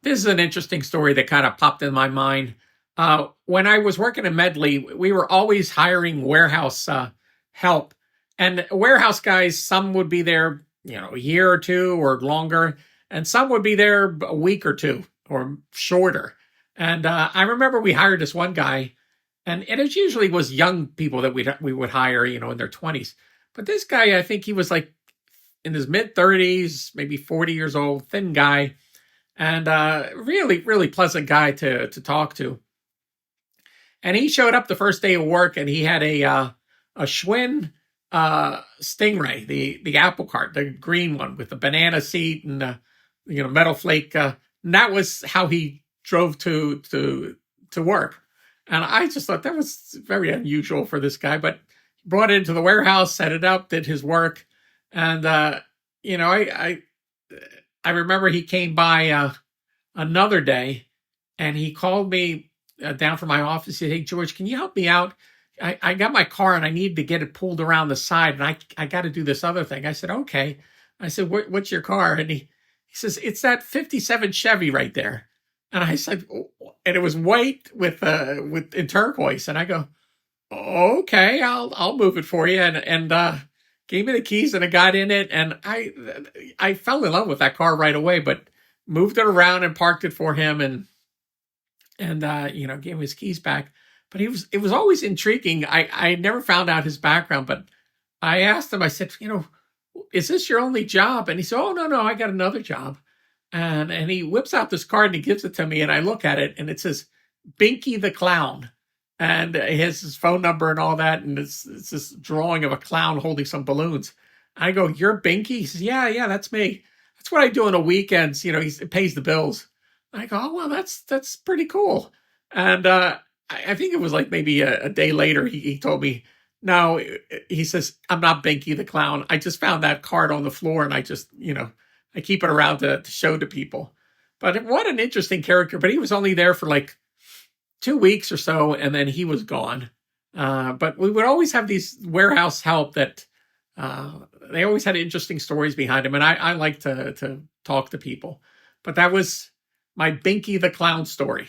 This is an interesting story that kind of popped in my mind. When I was working in Medley, we were always hiring warehouse help. And warehouse guys, some would be there, a year or two or longer, and some would be there a week or two or shorter. And I remember we hired this one guy, and it usually was young people that we would hire, in their 20s. But this guy, I think he was like in his mid 30s, maybe 40 years old, thin guy, and really, really pleasant guy to talk to. And he showed up the first day of work, and he had a Schwinn Stingray, the apple cart, the green one with the banana seat and metal flake. And that was how he drove to work. And I just thought that was very unusual for this guy, but he brought it into the warehouse, set it up, did his work, and I remember he came by another day, and he called me down from my office. He said, "Hey, George, can you help me out? I got my car and I need to get it pulled around the side, and I got to do this other thing." I said, "Okay." I said, "What's your car?" And he says, "It's that '57 Chevy right there." And I said, and it was white with in turquoise. And I go, "Okay, I'll move it for you." And gave me the keys, and I got in it, and I fell in love with that car right away. But moved it around and parked it for him, and gave him his keys back. But it was always intriguing. I never found out his background, but I asked him. I said, "Is this your only job?" And he said, "Oh, no, I got another job." And he whips out this card and he gives it to me, and I look at it, and it says Binky the Clown. And he has his phone number and all that, and it's this drawing of a clown holding some balloons. I go, "You're Binky?" He says, "Yeah, that's me. That's what I do on the weekends. It pays the bills." I go, "Oh, well, that's pretty cool." And I think it was like maybe a day later, he told me, "No," he says, "I'm not Binky the Clown. I just found that card on the floor, and I just, I keep it around to show to people." But what an interesting character. But he was only there for like 2 weeks or so, and then he was gone. But we would always have these warehouse help that they always had interesting stories behind them, and I like to talk to people. But that was my Binky the Clown story.